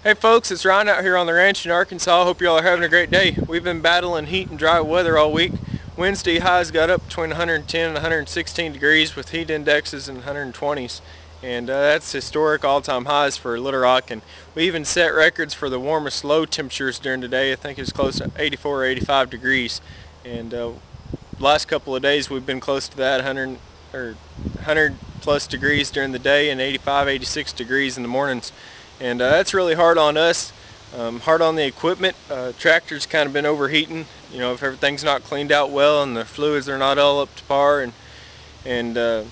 Hey folks, it's Ryan out here on the ranch in Arkansas. Hope you all are having a great day. We've been battling heat and dry weather all week. Wednesday highs got up between 110 and 116 degrees with heat indexes in 120s. And that's historic all-time highs for Little Rock. And we even set records for the warmest low temperatures during the day. I think it was close to 84 or 85 degrees. And last couple of days we've been close to that 100 plus degrees during the day and 85, 86 degrees in the mornings. And that's really hard on us, hard on the equipment. Tractors kind of been overheating, you know, if everything's not cleaned out well and the fluids are not all up to par. And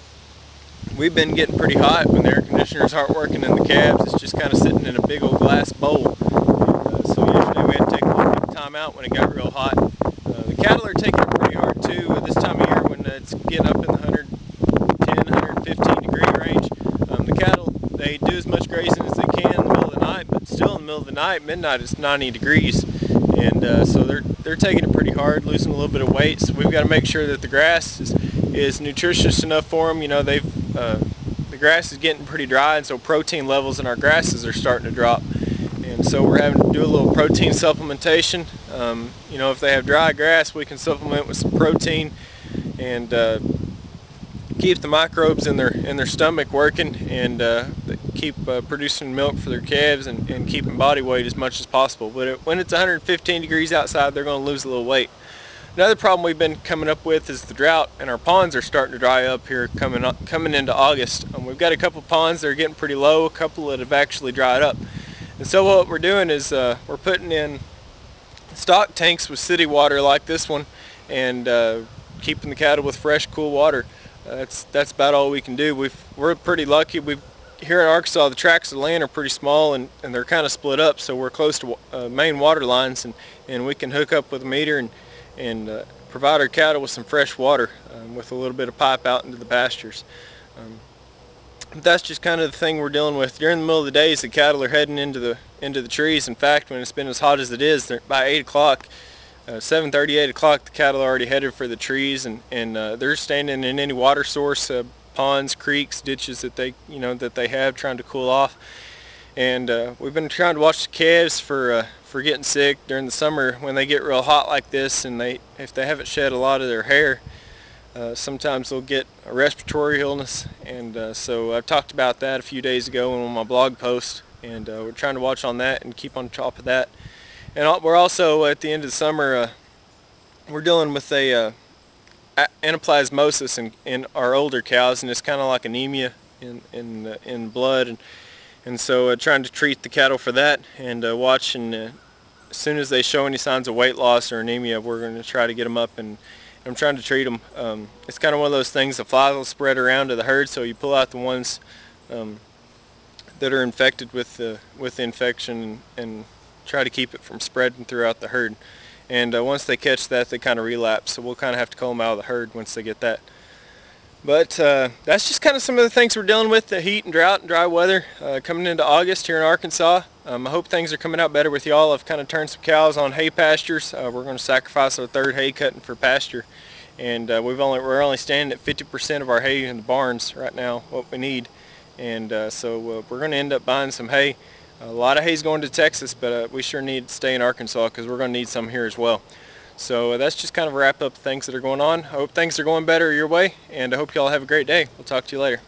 we've been getting pretty hot when the air conditioners aren't working in the cabs. It's just kind of sitting in a big old glass bowl. So yesterday we had to take a little bit of time out when it got real hot. The cattle are taking it pretty hard too this time of year when it's getting up in the 110, 115 degree range. The cattle, they do as much grazing as they can in the middle of the night, but still in the middle of the night, midnight is 90 degrees. And so they're taking it pretty hard, losing a little bit of weight. So we've got to make sure that the grass is nutritious enough for them. You know, the grass is getting pretty dry, and so protein levels in our grasses are starting to drop. And so we're having to do a little protein supplementation. You know, if they have dry grass, we can supplement with some protein and keep the microbes in their stomach working, and keep producing milk for their calves and keeping body weight as much as possible. But when it's 115 degrees outside, they're going to lose a little weight. Another problem we've been coming up with is the drought, and our ponds are starting to dry up here coming into August. We've got a couple ponds that are getting pretty low, a couple that have actually dried up. And so what we're doing is we're putting in stock tanks with city water like this one, and keeping the cattle with fresh, cool water. That's about all we can do. We're pretty lucky. Here in Arkansas, the tracts of land are pretty small, and they're kind of split up, so we're close to main water lines, and we can hook up with a meter and provide our cattle with some fresh water with a little bit of pipe out into the pastures. But that's just kind of the thing we're dealing with. During the middle of the days, the cattle are heading into the trees. In fact, when it's been as hot as it is, by 8 o'clock, 7:30, 8 o'clock, the cattle are already headed for the trees, and they're standing in any water source, ponds, creeks, ditches that they have, trying to cool off. And we've been trying to watch the calves for getting sick during the summer when they get real hot like this, and if they haven't shed a lot of their hair, sometimes they'll get a respiratory illness. And so I talked about that a few days ago on my blog post, and we're trying to watch on that and keep on top of that. And we're also, at the end of the summer, we're dealing with a anaplasmosis in our older cows, and it's kind of like anemia in blood, and so trying to treat the cattle for that, and watch, and as soon as they show any signs of weight loss or anemia, we're going to try to get them up, and I'm trying to treat them. It's kind of one of those things, the flies will spread around to the herd, so you pull out the ones that are infected with the infection, and try to keep it from spreading throughout the herd. And once they catch that, they kind of relapse, so we'll kind of have to cull them out of the herd once they get that. But that's just kind of some of the things we're dealing with, the heat and drought and dry weather coming into August here in Arkansas. I hope things are coming out better with y'all. I've kind of turned some cows on hay pastures. We're going to sacrifice our third hay cutting for pasture, and we're only standing at 50% of our hay in the barns right now, what we need. And so we're going to end up buying some hay. A lot of hay's going to Texas, but we sure need to stay in Arkansas because we're going to need some here as well. So that's just kind of a wrap up of things that are going on. I hope things are going better your way, and I hope you all have a great day. We'll talk to you later.